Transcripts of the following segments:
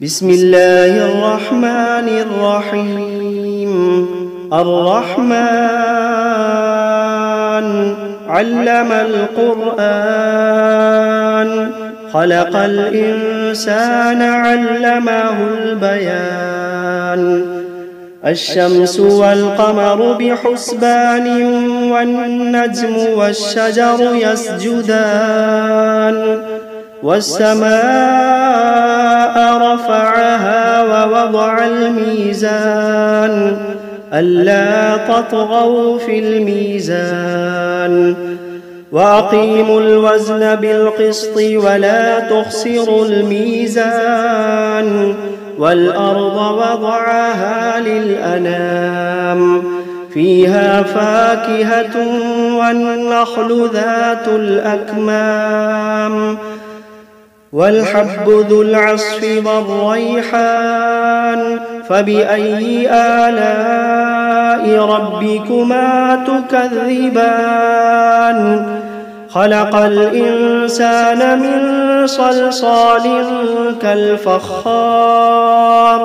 بسم الله الرحمن الرحيم. الرحمن علم القرآن، خلق الإنسان علمه البيان. الشمس والقمر بحسبان، والنجم والشجر يسجدان. والسماء رفعها ووضع الميزان، ألا تطغوا في الميزان. وأقيموا الوزن بالقسط ولا تخسروا الميزان. والأرض وضعها للأنام، فيها فاكهة والنخل ذات الأكمام. والحب ذو العصف والريحان، فبأي آلاء ربكما تكذبان. خلق الإنسان من صلصال كالفخار،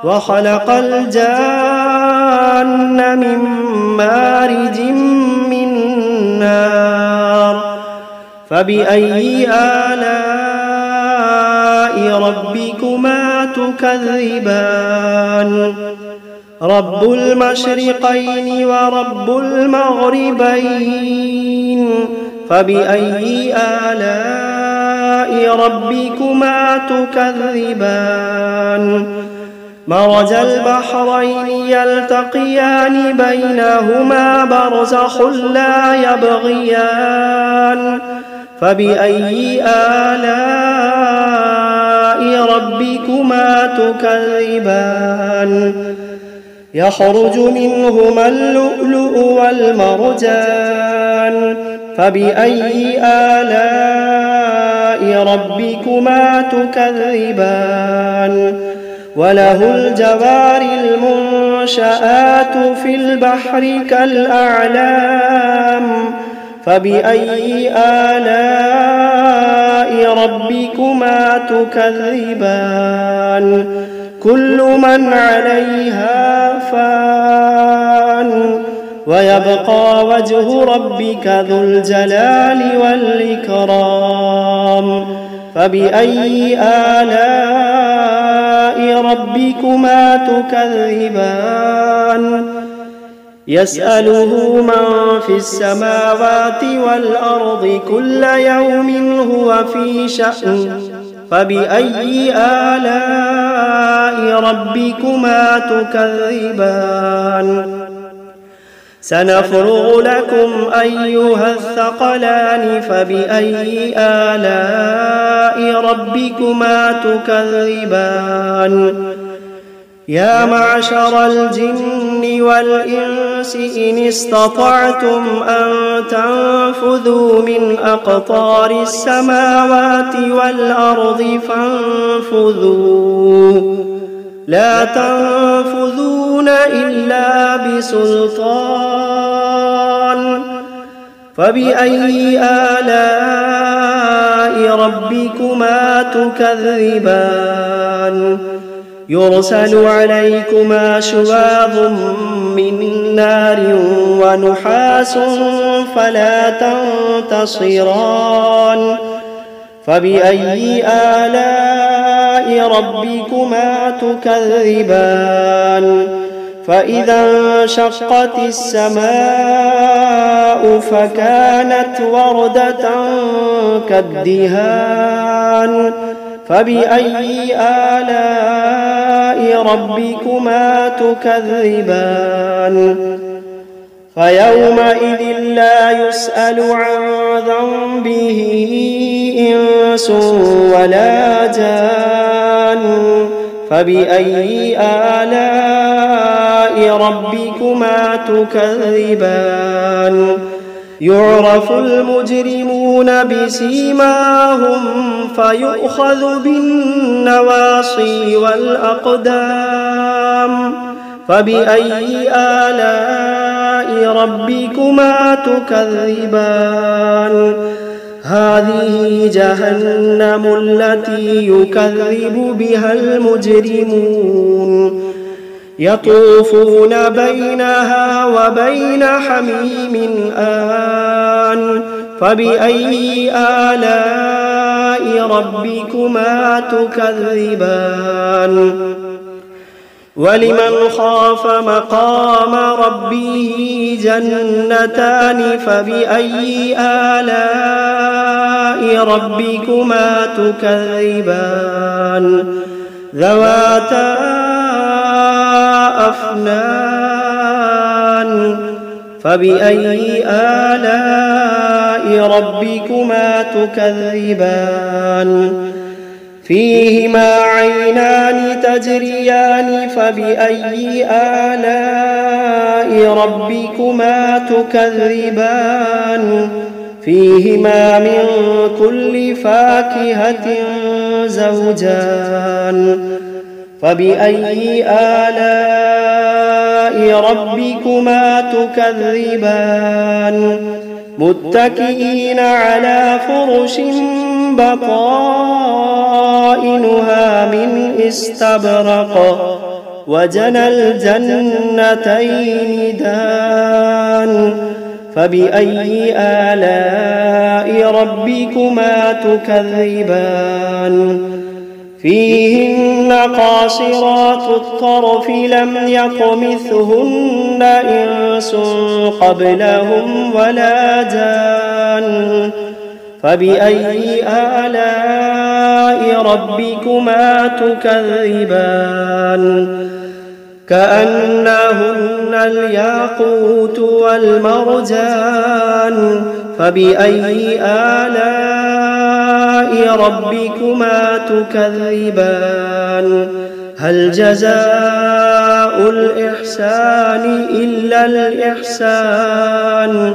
وخلق الجان من مارج من نار. فبأي آلاء ربكما تكذبان. رب المشرقين ورب المغربين، فبأي آلاء ربكما تكذبان. مرج البحرين يلتقيان، بينهما برزخ لا يبغيان. فبأي آلاء ربكما تكذبان. يخرج منهما اللؤلؤ والمرجان، فبأي آلاء ربكما تكذبان. وله الجوار المنشآت في البحر كالأعلام، فبأي آلاء ربكما تكذبان. كل من عليها فان، ويبقى وجه ربك ذو الجلال والإكرام. فبأي آلاء ربكما تكذبان. يسأله من في السماوات والأرض كل يوم هو في شأن. فبأي آلاء ربكما تكذبان. سنفرغ لكم أيها الثقلان، فبأي آلاء ربكما تكذبان. يا معشر الجن والإنس إن استطعتم أن تنفذوا من أقطار السماوات والأرض فانفذوا، لا تنفذون إلا بسلطان. فبأي آلاء ربكما تكذبان. يرسل عليكما شواظ من نار ونحاس فلا تنتصران. فبأي آلاء ربكما تكذبان. فإذا انشقت السماء فكانت وردة كالدهان. فبأي آلاء ربكما تكذبان. فيومئذ لا يسأل عن ذنبه إنس ولا جان. فبأي آلاء ربكما تكذبان. يعرف المجرمون بسيماهم فيؤخذ بالنواصي والأقدام. فبأي آلاء ربكما تكذبان. هذه جهنم التي يكذب بها المجرمون يطوفون بينها وبين حميم آن فبأي آلاء ربكما تكذبان ولمن خاف مقام ربه جنتان فبأي آلاء ربكما تكذبان ذواتا أفنان فبأي آلاء ربكما تكذبان فيهما عينان تجريان فبأي آلاء ربكما تكذبان فيهما من كل فاكهة زوجان فبأي آلاء ربكما تكذبان متكئين على فرش بطائنها من استبرق وجنى الجنتين دان فبأي آلاء ربكما تكذبان فيهن قاصرات الطرف لم يطمثهن إنس قبلهم ولا جان فبأي آلاء ربكما تكذبان كأنهن الياقوت والمرجان فبأي آلاء ربكما تكذبان هل جزاء الإحسان إلا الإحسان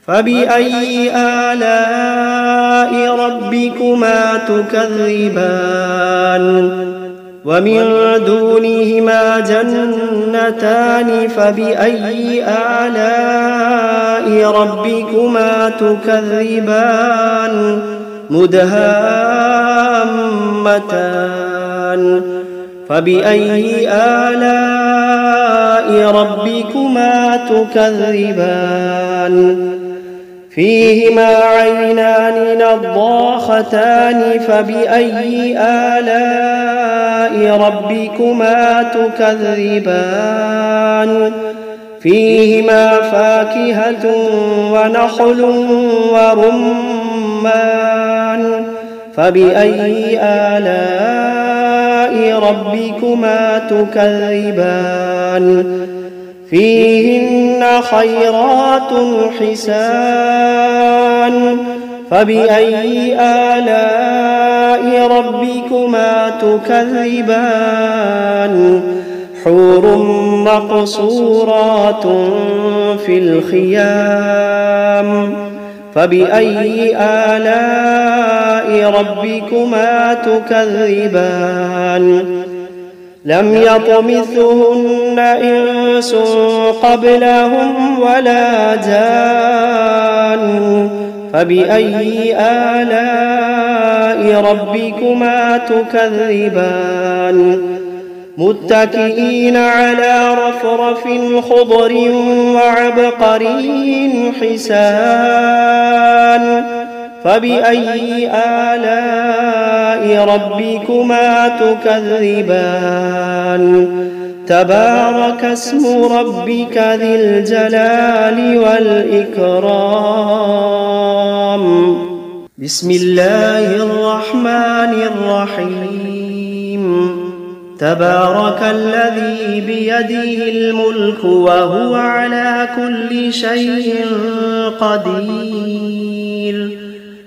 فبأي آلاء ربكما تكذبان ومن دونهما جنتان فبأي آلاء ربكما تكذبان مدهامتان فبأي آلاء ربكما تكذبان فيهما عينان نضاختان فبأي آلاء ربكما تكذبان فيهما فاكهة ونخل ورمان فبأي آلاء ربكما تكذبان فيهن خيرات حسان فبأي آلاء ربكما تكذبان حور مقصورات في الخيام فبأي آلاء ربكما تكذبان لم يطمثهن إنس قبلهم ولا جان فبأي آلاء ربكما تكذبان متكئين على رفرف خضر وعبقري حسان فبأي آلاء ربكما تكذبان تبارك اسم ربك ذي الجلال والإكرام بسم الله الرحمن الرحيم تبارك الذي بيده الملك وهو على كل شيء قدير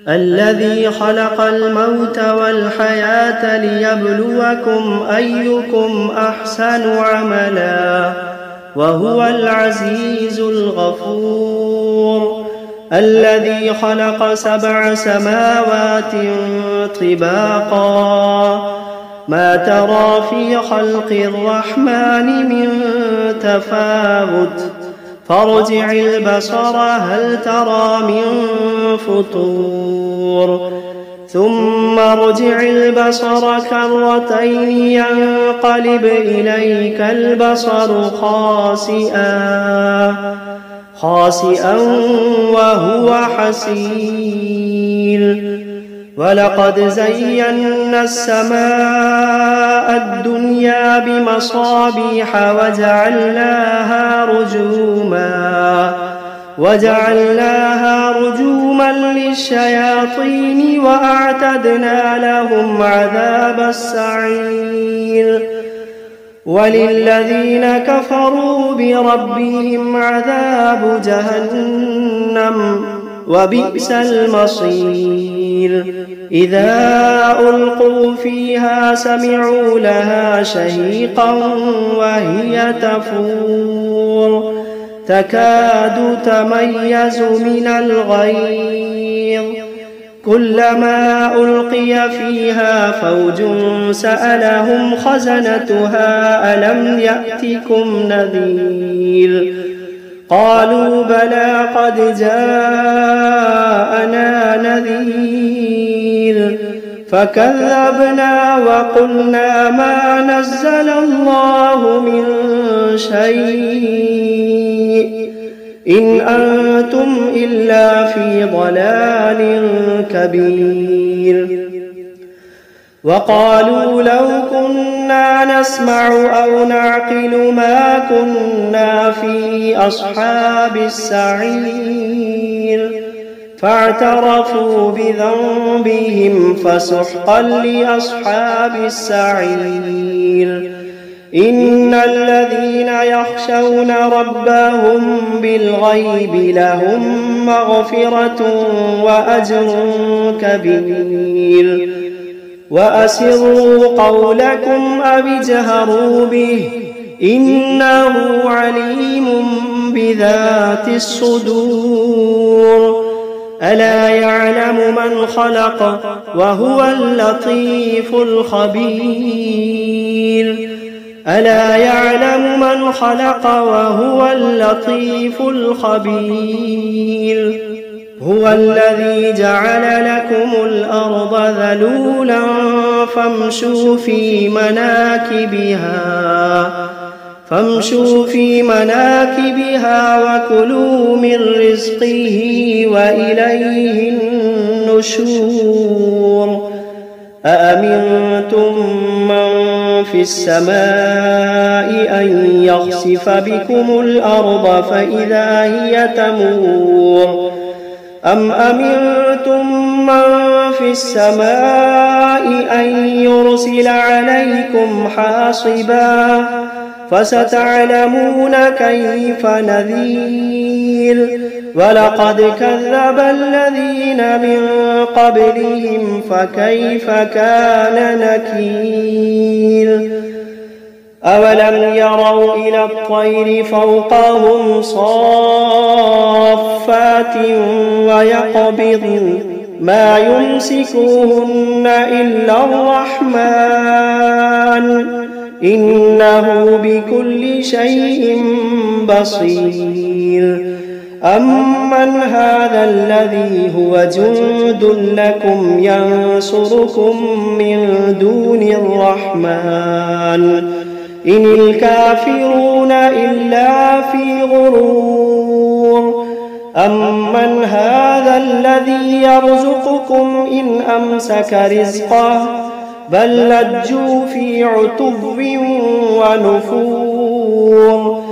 الذي خلق الموت والحياة ليبلوكم أيكم أحسن عملا وهو العزيز الغفور الذي خلق 7 سماوات طباقا ما ترى في خلق الرحمن من تفاوت فارجع البصر هل ترى من فطور ثم ارجع البصر كرتين ينقلب إليك البصر خاسئا وهو حسير ولقد زينا السماء الدنيا بمصابيح وجعلناها رجوما للشياطين وأعتدنا لهم عذاب السعير وللذين كفروا بربهم عذاب جهنم وبئس المصير إذا ألقوا فيها سمعوا لها شهيقا وهي تفور تكاد تميز من الغيظ كلما ألقي فيها فوج سألهم خزنتها ألم يأتكم نذير قالوا بلى قد جاءنا نذير فكذبنا وقلنا ما نزل الله من شيء إن أنتم إلا في ضلال كبير وقالوا لو كنا نسمع أو نعقل ما كنا في أصحاب السعير فاعترفوا بذنبهم فسحقا لأصحاب السعير إن الذين يخشون ربهم بالغيب لهم مغفرة وأجر كبير وأسروا قولكم أو اجهروا به إنه عليم بذات الصدور ألا يعلم من خلق وهو اللطيف الخبير ألا يعلم من خلق وهو اللطيف الخبير هو الذي جعل لكم الأرض ذلولا فامشوا في مناكبها وكلوا من رزقه وإليه النشور أأمنتم من في السماء أن يخسف بكم الأرض فإذا هي تمور أم أمنتم من في السماء أن يرسل عليكم حاصبا فستعلمون كيف نذير ولقد كذب الذين من قبلهم فكيف كان نكير أولم يروا إلى الطير فوقهم صافات ويقبضن ما يمسكوهن إلا الرحمن إنه بكل شيء بصير أمن هذا الذي هو جند لكم ينصركم من دون الرحمن إن الكافرون إلا في غرور أمن هذا الذي يرزقكم إن أمسك رزقه بل لجوا في عتب ونفور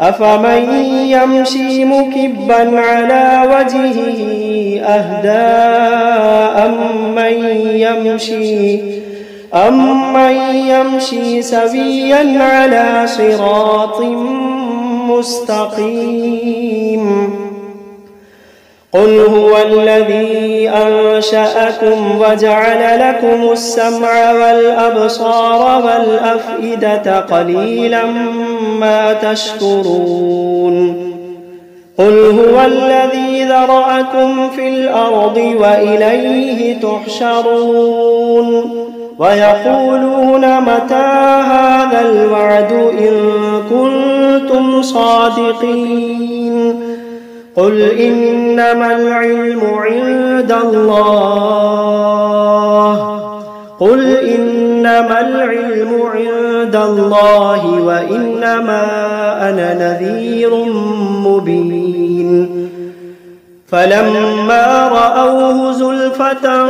أفمن يمشي مكبا على وجهه أهدى أمن يمشي سويا على صراط مستقيم قل هو الذي أنشأكم وجعل لكم السمع والأبصار والأفئدة قليلا ما تشكرون قل هو الذي ذرأكم في الأرض وإليه تحشرون ويقولون متى هذا الوعد إن كنتم صادقين قل إنما العلم عند الله وإنما أنا نذير مبين فلما رأوه زلفة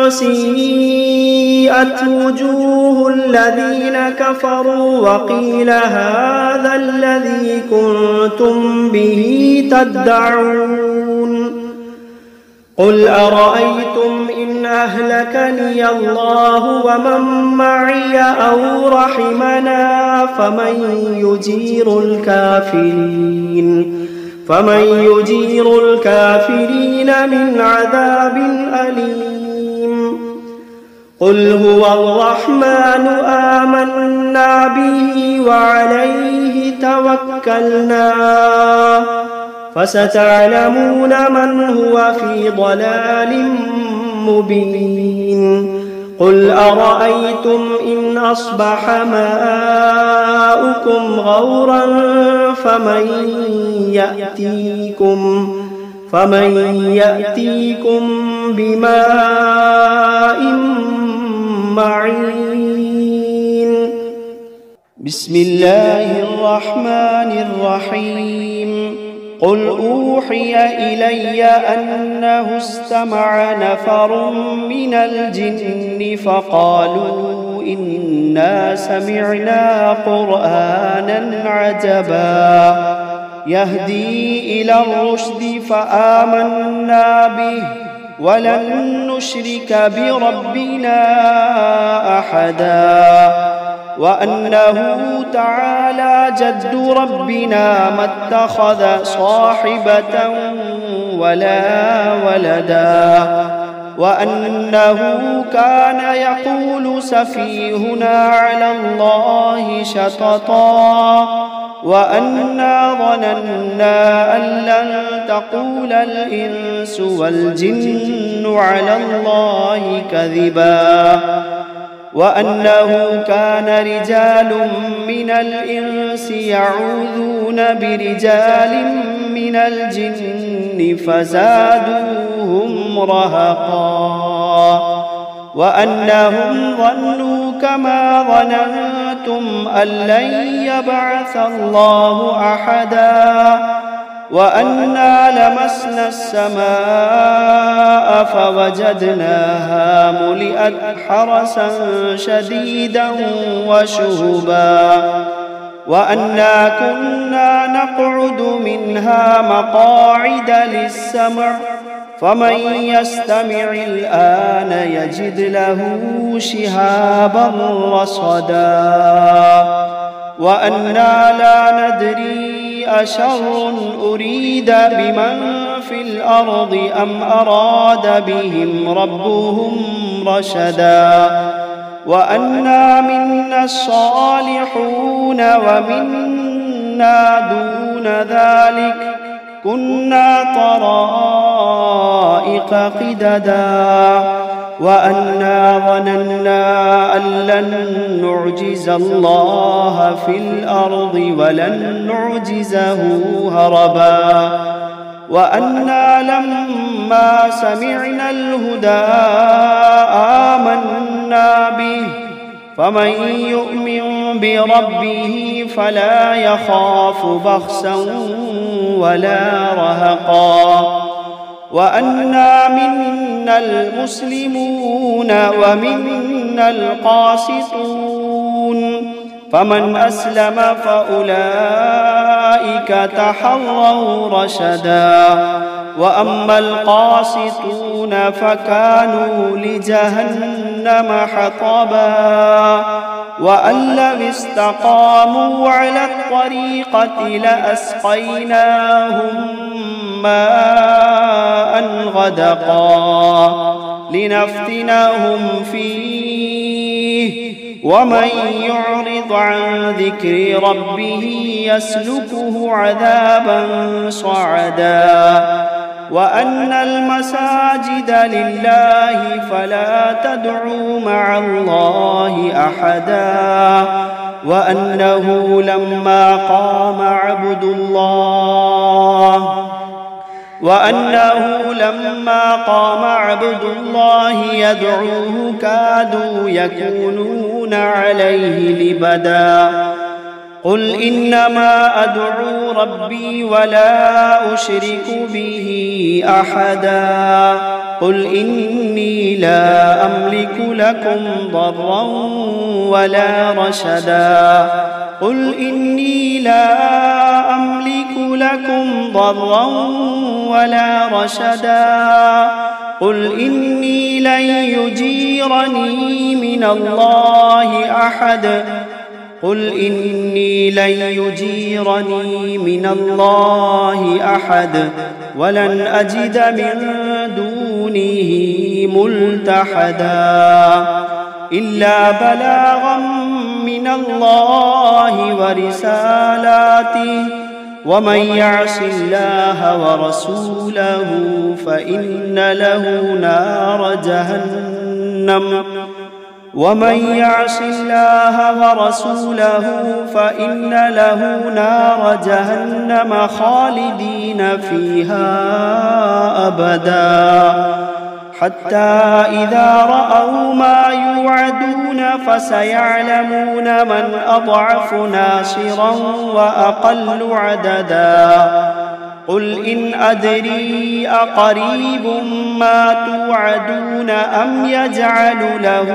سيئت وجوه الذين كفروا وقيل هذا الذي كنتم به تدعون قل أرأيتم إن أهلكني الله ومن معي أو رحمنا فمن يجير الكافرين من عذاب أليم قل هو الرحمن آمنا به وعليه توكلنا فستعلمون من هو في ضلال مبين قل أرأيتم إن أصبح ماؤكم غورا فمن يأتيكم بماء معين بسم الله الرحمن الرحيم قل أوحي إلي أنه استمع نفر من الجن فقالوا إنا سمعنا قرآنا عجبا يهدي إلى الرشد فآمنا به ولن نشرك بربنا أحدا وأنه تعالى جد ربنا ما اتخذ صاحبة ولا ولدا وأنه كان يقول سفيهنا على الله شططا وأنا ظننا أن لن تقول الإنس والجن على الله كذبا وأنه كان رجال من الإنس يعوذون برجال من الجن فزادوهم رهقا وأنهم ظنوا كما ظننتم أن لن يبعث الله أحدا وأنا لمسنا السماء فوجدناها ملئت حرسا شديدا وشهبا وأنا كنا نقعد منها مقاعد للسمع فمن يستمع الآن يجد له شهابا رصدا وأنا لا ندري أشر أريد بمن في الأرض أم أراد بهم ربهم رشدا وأنا منا الصالحون ومنا دون ذلك كنا طرائق قددا وأنا ظننا أن لن نعجز الله في الأرض ولن نعجزه هربا وأنا لما سمعنا الهدى آمنا به فمن يؤمن بربه فلا يخاف بخسا ولا رهقا وأنا منا المسلمون ومنا القاسطون فمن أسلم فأولئك تحروا رشدا وأما القاسطون فكانوا لجهنم حطبا وأن لو استقاموا على الطريقة لأسقيناهم ماء غدقا لنفتنهم فيه ومن يعرض عن ذكر ربه يسلكه عذابا صعدا وأن المساجد لله فلا تدعوا مع الله أحدا وأنه لما قام عبد الله يدعوه كادوا يكونون عليه لبدا. قل إنما أدعو ربي ولا أشرك به أحدا. قل إني لا أملك لكم ضرا ولا رشدا. قل إني لا أملك لكم ضرا ولا رشدا. قل إني لن يجيرني من الله أحد. قل إني لن يجيرني من الله أحد ولن أجد من دونه ملتحدا إلا بلاغا من الله ورسالاته ومن يعص الله ورسوله فإن له نار جهنم خالدين فيها أبدا حتى إذا رأوا ما يوعدون فسيعلمون من أضعف ناصرا وأقل عددا. قل إن أدري أقريب ما توعدون أم يجعل له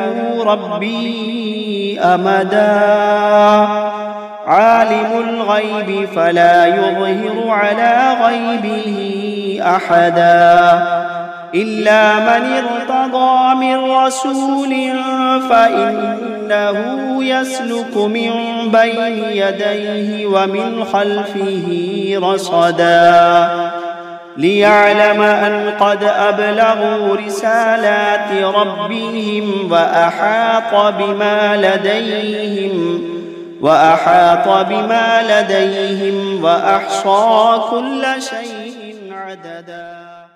ربي أمدا. عالم الغيب فلا يظهر على غيبه أحدا إلا من ارتضى من رسول فإنه يسلك من بين يديه ومن خلفه رصدا ليعلم أن قد أبلغوا رسالات ربهم وأحاط بما لديهم وأحصى كل شيء عددا.